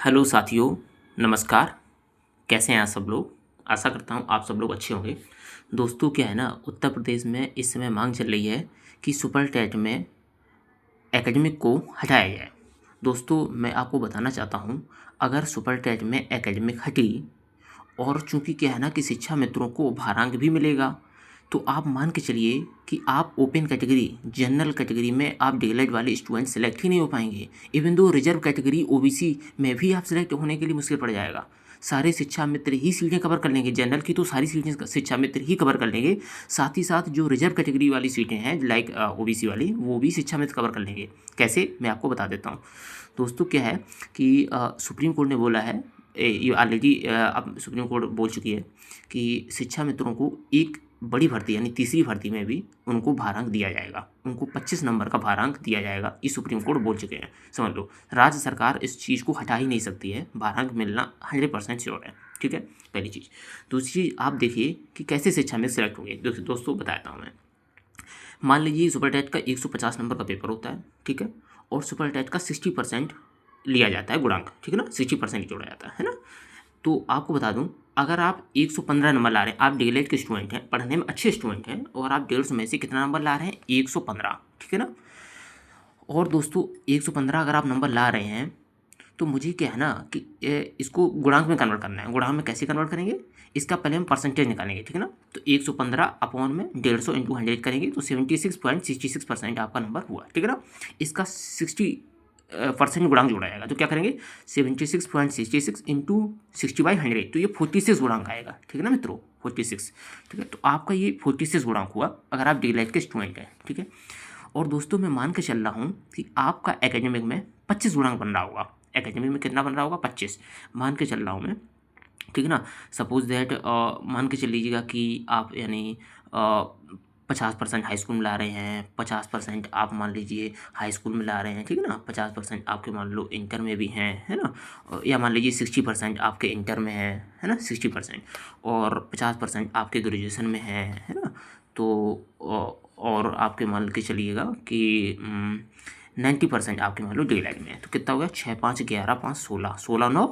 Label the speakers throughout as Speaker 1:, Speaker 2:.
Speaker 1: Hello साथियों, नमस्कार। कैसे हैं आप सब लोग। आशा करता हूँ आप सब लोग अच्छे होंगे। दोस्तों क्या है ना, उत्तर प्रदेश में इस समय मांग चल रही है कि सुपर टेट में एकेडमिक को हटाया जाए। दोस्तों मैं आपको बताना चाहता हूँ, अगर सुपर टेट में एकेडमिक हटी और चूंकि क्या है ना कि शिक्षा मित्रों को भारांक भी मिलेगा, तो आप मान के चलिए कि आप ओपन कैटेगरी जनरल कैटेगरी में आप डीएलएड वाले स्टूडेंट सेलेक्ट ही नहीं हो पाएंगे। Even though reserve category OBC में भी आप सेलेक्ट होने के लिए मुश्किल पड़ जाएगा। सारे शिक्षा मित्र ही सीटें कवर कर लेंगे, जनरल की तो सारी सीटें शिक्षा मित्र ही कवर कर लेंगे। साथ ही साथ जो रिजर्व कैटेगरी वाली सीटें हैं लाइक ओबीसी वाली, वो भी शिक्षा मित्र कवर कर लेंगे। कैसे, मैं आपको बता देता हूँ। दोस्तों क्या है कि सुप्रीम कोर्ट ने बोला है, ये ऑलरेडी अब सुप्रीम कोर्ट बोल चुकी है कि शिक्षा मित्रों को एक बड़ी भर्ती यानी तीसरी भर्ती में भी उनको भारांक दिया जाएगा, उनको 25 नंबर का भारांक दिया जाएगा। ये सुप्रीम कोर्ट बोल चुके हैं, समझ लो। राज्य सरकार इस चीज़ को हटा ही नहीं सकती है, भारांक मिलना 100% श्योर है। ठीक है, पहली चीज़। दूसरी चीज़, आप देखिए कि कैसे शिक्षा में सेलेक्ट होंगे। दोस्तों बताता हूँ मैं। मान लीजिए सुपर टेट का 150 नंबर का पेपर होता है, ठीक है, और सुपर टेट का 60% लिया जाता है गुणांक, ठीक है ना, 60% जोड़ा जाता है ना। तो आपको बता दूं, अगर आप 115 नंबर ला रहे हैं, आप डीएलएड के स्टूडेंट हैं, पढ़ने में अच्छे स्टूडेंट हैं, और आप 150 में से कितना नंबर ला रहे हैं, 115, ठीक है ना। और दोस्तों 115 अगर आप नंबर ला रहे हैं, तो मुझे क्या है ना कि इसको गुणांक में कन्वर्ट करना है। गुणांक में कैसे कन्वर्ट करेंगे, इसका पहले हम परसेंटेज निकालेंगे, ठीक है ना। तो 115 अपॉन में 150 इंटू 100 करेंगे तो 76.66% आपका नंबर हुआ, ठीक है ना। इसका 60% गुणांक जोड़ा जाएगा, तो क्या करेंगे 76.66 इंटू 60/100, तो ये 46 गुणांक आएगा, ठीक है ना मित्रों, 46, ठीक है। तो आपका ये 46 गुणांक हुआ अगर आप डी के स्टूडेंट हैं, ठीक है। और दोस्तों मैं मान के चल रहा हूँ कि आपका एकेडमिक में 25 गुणांक बन रहा होगा। एकेडमिक में कितना बन रहा होगा, 25 मान के चल रहा हूँ मैं, ठीक है ना। सपोज दैट मान के चल लीजिएगा कि आप यानी 50% हाई स्कूल में ला रहे हैं, 50% आप मान लीजिए हाई स्कूल में ला रहे हैं, ठीक है ना। 50% आपके मान लो इंटर में भी हैं, है ना। या मान लीजिए 60% आपके इंटर में है ना, 60%, और 50% आपके ग्रेजुएशन में है ना। तो और आपके मान के चलिएगा कि 90% आपके मान लो डी लाइन में है। तो कितना हो गया, 6 5 11 5 16, 16 9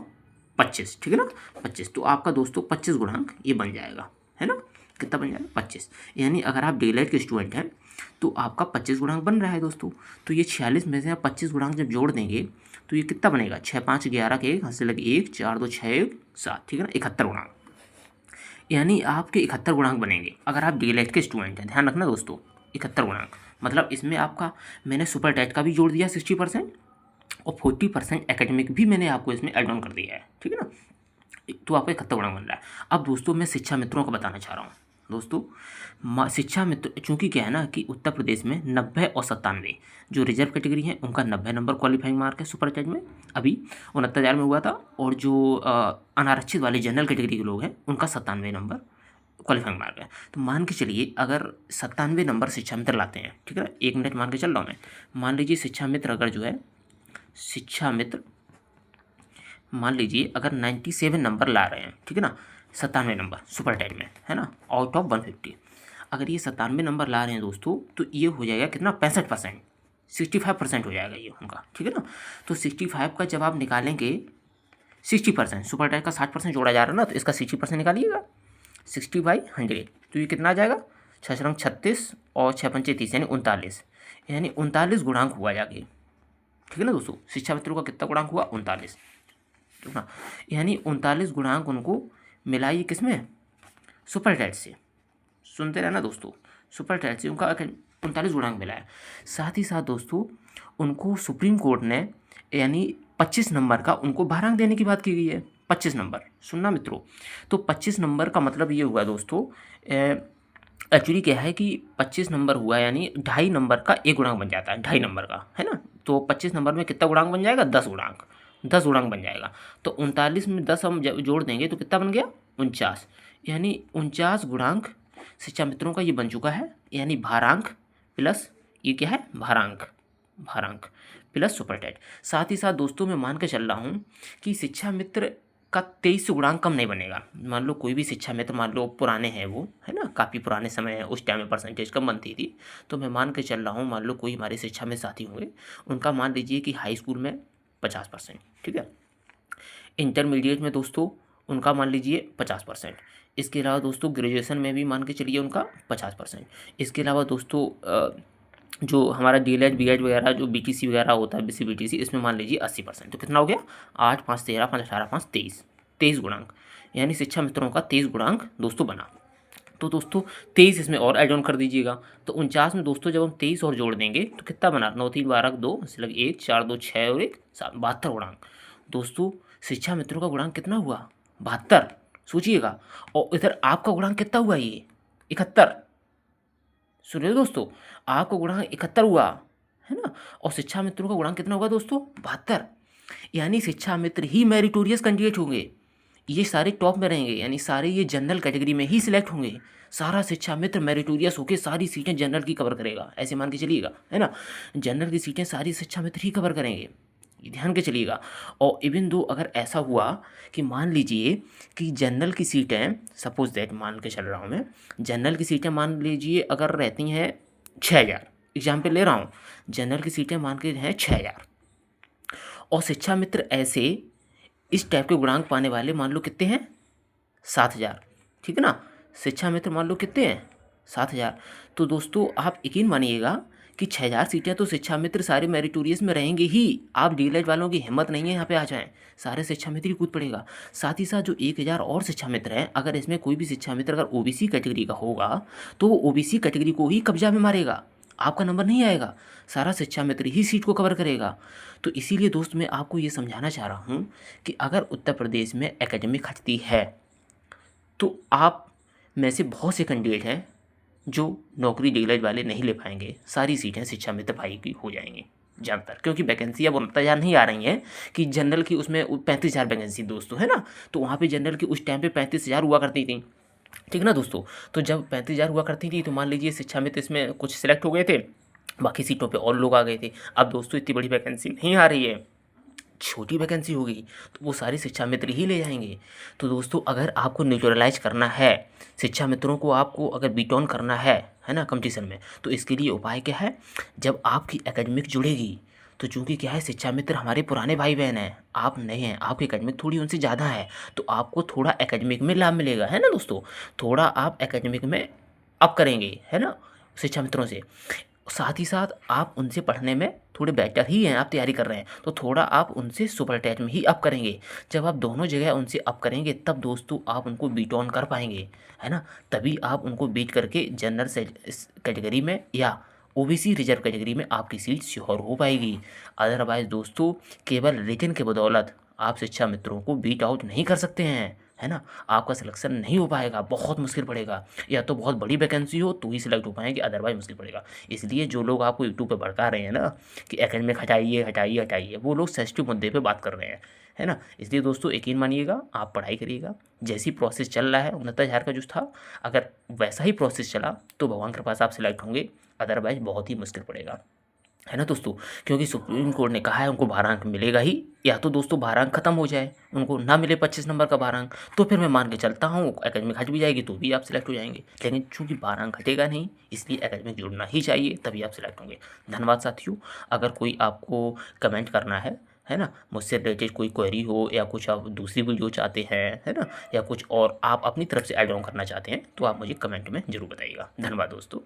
Speaker 1: 25, ठीक है ना, 25। तो आपका दोस्तों 25 गुणांक ये बन जाएगा, है ना। कितना बन जाएगा, 25। यानी अगर आप डीएलएड के स्टूडेंट हैं तो आपका 25 गुणांक बन रहा है दोस्तों। तो ये 46 में से आप 25 गुणांक जब जोड़ देंगे तो ये कितना बनेगा, 6 5 11 के एक हाथ से लगे 1 4 2 6 1 7, ठीक है ना, 71 गुणांक। यानी आपके 71 गुणांक बनेंगे अगर आप डीएलएड के स्टूडेंट हैं। ध्यान रखना दोस्तों, 71 गुणांक मतलब इसमें आपका मैंने सुपर टेट का भी जोड़ दिया 60%, और 40% एकेडमिक भी मैंने आपको इसमें एड ऑन कर दिया है, ठीक है ना। तो आपको 71 गुणांक बन रहा है। अब दोस्तों मैं शिक्षा मित्रों को बताना चाह रहा हूँ। दोस्तों शिक्षा मित्र चूँकि क्या है ना कि उत्तर प्रदेश में 90 और 97 जो रिजर्व कैटेगरी है उनका 90 नंबर क्वालिफाइंग मार्क है सुपर टेट में, अभी 69,000 में हुआ था। और जो अनारक्षित वाले जनरल कैटेगरी के लोग हैं उनका 97 नंबर क्वालिफाइंग मार्क है। तो मान के चलिए अगर 97 नंबर शिक्षा मित्र लाते हैं, ठीक है ना, 1 मिनट मान के चल रहा हूँ मैं। मान लीजिए शिक्षा मित्र अगर जो है, शिक्षा मित्र मान लीजिए अगर 97 नंबर ला रहे हैं, ठीक है ना, 97 नंबर सुपर टेट में, है ना, आउट ऑफ 150। अगर ये 97 नंबर ला रहे हैं दोस्तों, तो ये हो जाएगा कितना, 65%, 65% हो जाएगा ये उनका, ठीक है ना। तो 65 का जब आप निकालेंगे 60%, सुपर टेट का 60% जोड़ा जा रहा है ना, तो इसका 60% निकालिएगा 60/100, तो ये कितना आ जाएगा, 6 36 और 6 पंचे 30 यानी 39, यानी 39 गुणांक हुआ जाके, ठीक है ना दोस्तों। शिक्षा मित्रों का कितना गुणांक हुआ, 39, ठीक है। यानी 39 गुणांक उनको मिला ये किसमें, सुपर टेट से। सुनते रहना दोस्तों, सुपर टेट से उनका 39 गुणांक मिला है। साथ ही साथ दोस्तों उनको सुप्रीम कोर्ट ने यानी 25 नंबर का उनको भारांक देने की बात की गई है। 25 नंबर, सुनना मित्रों, तो 25 नंबर का मतलब ये हुआ दोस्तों, एक्चुअली क्या है कि 25 नंबर हुआ यानी 2.5 नंबर का एक गुणांक बन जाता है, 2.5 नंबर का, है ना। तो 25 नंबर में कितना गुणांक बन जाएगा, 10 गुणांक, 10 गुणांक बन जाएगा। तो 39 में 10 हम जोड़ देंगे तो कितना बन गया, 49, यानी 49 गुणांक शिक्षा मित्रों का ये बन चुका है। यानी भारांक प्लस ये क्या है, भारांक, भारांक प्लस सुपर टेट। साथ ही साथ दोस्तों मैं मान के चल रहा हूँ कि शिक्षा मित्र का 23 गुणांक कम नहीं बनेगा। मान लो कोई भी शिक्षा मित्र, मान लो पुराने हैं वो, है ना, काफ़ी पुराने समय है, उस टाइम में परसेंटेज कम बनती थी। तो मैं मान के चल रहा हूँ, मान लो कोई हमारे शिक्षा में साथी होंगे, उनका मान लीजिए कि हाई स्कूल में 50%, ठीक है, इंटरमीडिएट में दोस्तों उनका मान लीजिए 50%। इसके अलावा दोस्तों ग्रेजुएशन में भी मान के चलिए उनका 50%। इसके अलावा दोस्तों जो हमारा डीएलएड बीएड वगैरह जो बीटीसी वगैरह होता है, बीसी बीटीसी, इसमें मान लीजिए 80%। तो कितना हो गया? 8 5 13 5 18 5 23, 23 गुणांक, यानी शिक्षा मित्रों का 23 गुणांक दोस्तों बना। तो दोस्तों 23 इसमें और ऐड ऑन कर दीजिएगा। तो 49 में दोस्तों जब हम 23 और जोड़ देंगे तो कितना बना? 9 3 12 2 लग 1 4 2 6 और 1 7, 72 गुणांक। दोस्तों शिक्षा मित्रों का गुणांक कितना हुआ? 72। सोचिएगा। और इधर आपका गुणांक कितना हुआ? ये 71। सुनिए दोस्तों, आपका गुणांक 71 हुआ है ना, और शिक्षा मित्रों का गुणांक कितना होगा दोस्तों? 72। यानी शिक्षा मित्र ही मेरिटोरियस कैंडिडेट होंगे, ये सारे टॉप में रहेंगे, यानी सारे ये जनरल कैटेगरी में ही सिलेक्ट होंगे। सारा शिक्षा मित्र मेरिटोरियस होकर सारी सीटें जनरल की कवर करेगा, ऐसे मान के चलिएगा, है ना। जनरल की सीटें सारी शिक्षा मित्र ही कवर करेंगे, ये ध्यान के चलिएगा। और इवन दो अगर ऐसा हुआ कि मान लीजिए कि जनरल की सीटें, सपोज दैट मान के चल रहा हूँ मैं, जनरल की सीटें मान लीजिए अगर रहती हैं 6000, एग्जाम्पल ले रहा हूँ, जनरल की सीटें मान के हैं 6000, और शिक्षा मित्र ऐसे इस टाइप के गुणांक पाने वाले मान लो कितने हैं? 7000, ठीक है ना। शिक्षा मित्र मान लो कितने हैं? 7000। तो दोस्तों आप यकीन मानिएगा कि 6000 सीटें तो शिक्षा मित्र सारे मेरिटोरियस में रहेंगे ही। आप डीएलएड वालों की हिम्मत नहीं है यहाँ पे आ जाएं, सारे शिक्षा मित्र ही कूद पड़ेगा। साथ ही साथ जो 1000 और शिक्षा मित्र हैं, अगर इसमें कोई भी शिक्षा मित्र अगर ओबीसी कैटेगरी का होगा तो वो ओबीसी कैटेगरी को ही कब्जा में मारेगा, आपका नंबर नहीं आएगा, सारा शिक्षा मित्र ही सीट को कवर करेगा। तो इसीलिए दोस्त मैं आपको ये समझाना चाह रहा हूँ कि अगर उत्तर प्रदेश में एकेडमिक खचती है तो आप में से बहुत से कैंडिडेट हैं जो नौकरी डीएलएड वाले नहीं ले पाएंगे, सारी सीटें शिक्षा मित्र भाई की हो जाएंगी ज़्यादातर, क्योंकि वैकेंसी अब 69,000 नहीं आ रही हैं कि जनरल की उसमें 35,000 वैकेंसी दोस्तों, है ना। तो वहाँ पे जनरल की उस टाइम पे 35,000 हुआ करती थी, ठीक ना दोस्तों। तो जब 35,000 हुआ करती थी तो मान लीजिए शिक्षा मित्र इसमें कुछ सिलेक्ट हो गए थे, बाकी सीटों पे और लोग आ गए थे। अब दोस्तों इतनी बड़ी वैकेंसी नहीं आ रही है, छोटी वैकेंसी होगी, तो वो सारी शिक्षा मित्र ही ले जाएंगे। तो दोस्तों अगर आपको न्यूट्रलाइज करना है, शिक्षा मित्रों को आपको अगर बीट ऑन करना है ना कंपटीशन में, तो इसके लिए उपाय क्या है? जब आपकी एकेडमिक जुड़ेगी तो चूंकि क्या है, शिक्षा मित्र हमारे पुराने भाई बहन हैं, आप नए हैं, आपकी एकेडमिक थोड़ी उनसे ज़्यादा है, तो आपको थोड़ा एकेडमिक में लाभ मिलेगा, है ना दोस्तों। थोड़ा आप एकेडमिक में अप करेंगे, है ना, शिक्षा मित्रों से। साथ ही साथ आप उनसे पढ़ने में थोड़े बेटर ही हैं, आप तैयारी कर रहे हैं तो थोड़ा आप उनसे सुपर टैच में ही अप करेंगे। जब आप दोनों जगह उनसे अप करेंगे तब दोस्तों आप उनको बीट ऑन कर पाएंगे, है ना। तभी आप उनको बीट करके जनरल से कैटेगरी में या ओबीसी रिजर्व कैटेगरी में आपकी सीट श्योर हो पाएगी। अदरवाइज दोस्तों केवल रिटन के बदौलत आप शिक्षा मित्रों को बीट आउट नहीं कर सकते हैं, है ना। आपका सिलेक्शन नहीं हो पाएगा, बहुत मुश्किल पड़ेगा, या तो बहुत बड़ी वैकेंसी हो तो ही सिलेक्ट हो पाएंगे, अदरवाइज मुश्किल पड़ेगा। इसलिए जो लोग आपको यूट्यूब पे भड़का रहे हैं ना कि एकेडमिक हटाइए हटाइए हटाइए, वो लोग सेंसिटिव मुद्दे पे बात कर रहे हैं, है ना। इसलिए दोस्तों यकीन मानिएगा, आप पढ़ाई करिएगा, जैसी प्रोसेस चल रहा है 69,000 का जो था, अगर वैसा ही प्रोसेस चला तो भगवान के पास आप सिलेक्ट होंगे, अदरवाइज बहुत ही मुश्किल पड़ेगा, है ना दोस्तों। क्योंकि सुप्रीम कोर्ट ने कहा है उनको 12 अंक मिलेगा ही, या तो दोस्तों 12 अंक खत्म हो जाए, उनको ना मिले 25 नंबर का 12 अंक, तो फिर मैं मान के चलता हूँ एकेडमिक हट भी जाएगी तो भी आप सिलेक्ट हो जाएंगे। लेकिन चूंकि 12 अंक हटेगा नहीं, इसलिए एकेडमिक जुड़ना ही चाहिए, तभी आप सिलेक्ट होंगे। धन्यवाद साथियों। अगर कोई आपको कमेंट करना है ना, मुझसे रिलेटेड कोई क्वेरी हो या कुछ आप दूसरी वीडियो चाहते हैं, है ना, या कुछ और आप अपनी तरफ से ऐड ऑन करना चाहते हैं, तो आप मुझे कमेंट में ज़रूर बताइएगा। धन्यवाद दोस्तों।